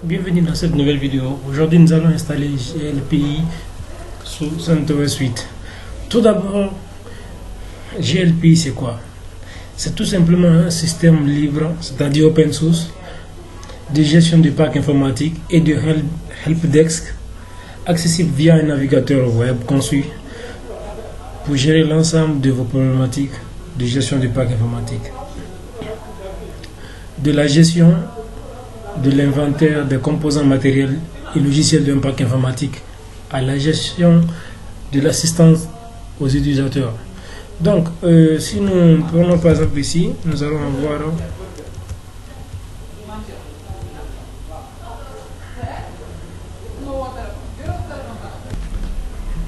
Bienvenue dans cette nouvelle vidéo. Aujourd'hui, nous allons installer GLPI sous CentOS 8. Tout d'abord, GLPI c'est quoi? C'est tout simplement un système libre, c'est-à-dire open source, de gestion du parc informatique et de helpdesk, accessible via un navigateur web conçu pour gérer l'ensemble de vos problématiques de gestion du parc informatique. De la gestion de l'inventaire des composants matériels et logiciels d'un parc informatique à la gestion de l'assistance aux utilisateurs. Donc, si nous prenons par exemple ici, nous allons avoir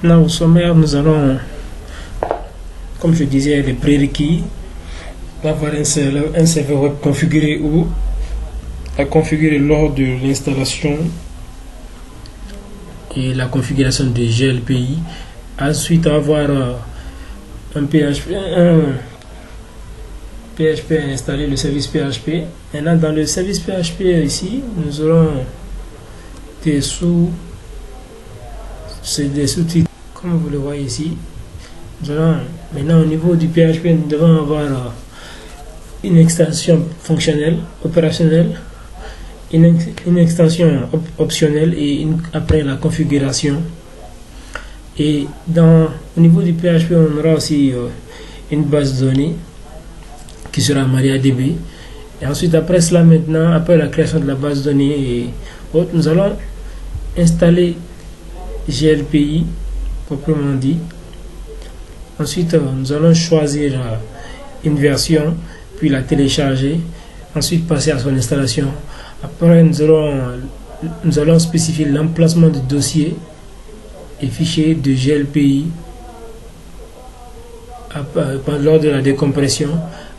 là au sommaire, nous allons, comme je disais, les prérequis, avoir un serveur web configuré ou à configurer lors de l'installation et la configuration de GLPI. Ensuite, avoir un PHP installé, le service PHP. Maintenant, dans le service PHP ici, nous aurons des sous-titres, comme vous le voyez ici. Nous allons, maintenant, au niveau du PHP, nous devons avoir une extension fonctionnelle, opérationnelle, une extension optionnelle et après la configuration. Et au niveau du PHP, on aura aussi une base de données qui sera MariaDB. Et ensuite, après cela, maintenant, après la création de la base de données et autres, nous allons installer GLPI proprement dit. Ensuite, nous allons choisir une version, puis la télécharger, ensuite passer à son installation. Après, nous allons spécifier l'emplacement du dossier et fichier de GLPI lors de la décompression.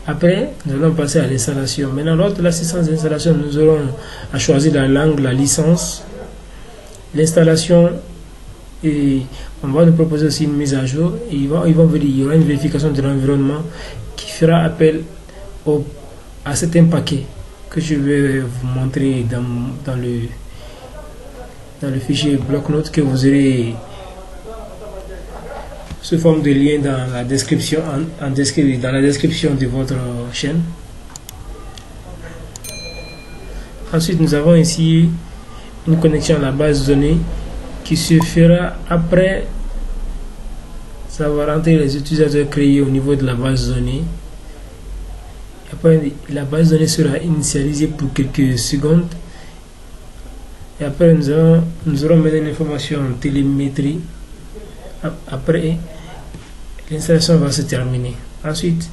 Après, nous allons passer à l'installation. Maintenant, lors de l'assistance d'installation, nous aurons à choisir la langue, la licence, l'installation, et on va nous proposer aussi une mise à jour. Et il y aura une vérification de l'environnement qui fera appel à certains paquets que je vais vous montrer dans le fichier bloc-notes que vous aurez sous forme de lien dans la description, dans la description de votre chaîne. Ensuite, nous avons ici une connexion à la base de données qui se fera après avoir rentré les utilisateurs créés au niveau de la base de données. Après, la base de données sera initialisée pour quelques secondes. Et après, nous aurons maintenant une information en télémétrie. Après, l'installation va se terminer. Ensuite,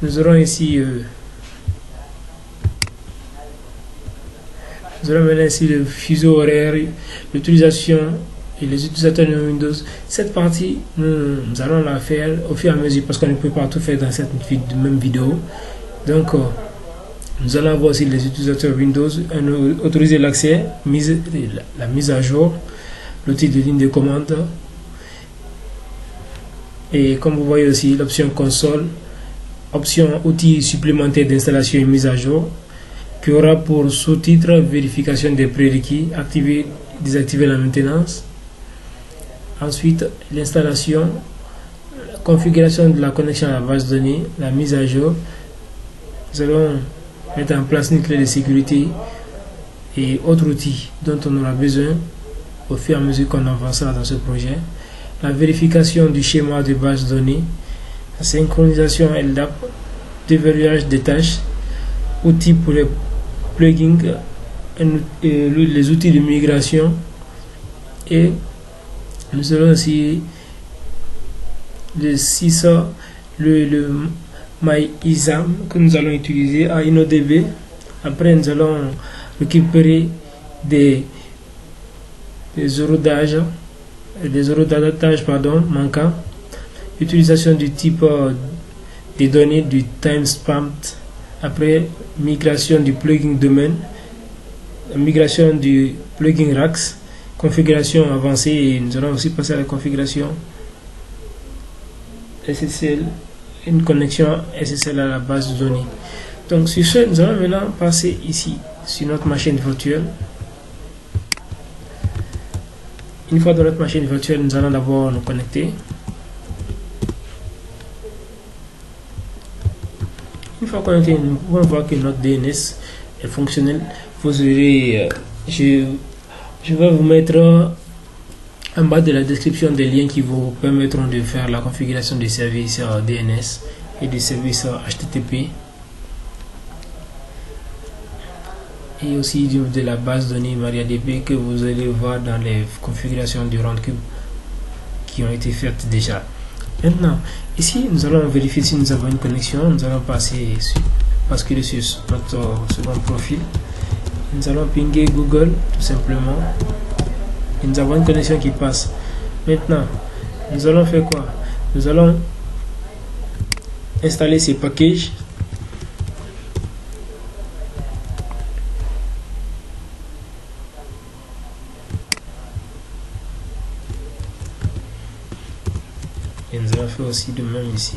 nous aurons ici le fuseau horaire, l'utilisation et les utilisateurs de Windows. Cette partie, nous allons la faire au fur et à mesure parce qu'on ne peut pas tout faire dans cette même vidéo. Donc, nous allons avoir aussi les utilisateurs Windows, autoriser l'accès, la mise à jour, l'outil de ligne de commande. Et comme vous voyez aussi, l'option console, option outils supplémentaires d'installation et mise à jour, qui aura pour sous-titre vérification des prérequis, activer, désactiver la maintenance. Ensuite, l'installation, la configuration de la connexion à la base de données, la mise à jour. Nous allons mettre en place une clé de sécurité et autres outils dont on aura besoin au fur et à mesure qu'on avancera dans ce projet. La vérification du schéma de base de données, la synchronisation LDAP, déverrouillage des tâches, outils pour les plugins, les outils de migration, et nous aurons aussi le CISA, le MyISAM que nous allons utiliser à InnoDB. Après, nous allons récupérer des horodages manquants. Utilisation du type des données du timestamp. Après, migration du plugin domaine, migration du plugin RAX, configuration avancée, et nous allons aussi passer à la configuration SSL, une connexion SSL à la base de données. Donc sur ce, nous allons maintenant passer ici sur notre machine virtuelle. Une fois dans notre machine virtuelle, nous allons d'abord nous connecter. Une fois connecté, nous pouvons voir que notre DNS est fonctionnel. Vous aurez, je vais vous mettre en bas de la description des liens qui vous permettront de faire la configuration des services DNS et des services HTTP. Et aussi de la base de données MariaDB que vous allez voir dans les configurations du Roundcube qui ont été faites déjà. Maintenant, ici, nous allons vérifier si nous avons une connexion. Nous allons basculer sur notre second profil. Nous allons pinguer Google tout simplement. Et nous avons une connexion qui passe. Maintenant, nous allons faire quoi? Nous allons installer ces packages. Et nous allons faire aussi de même ici.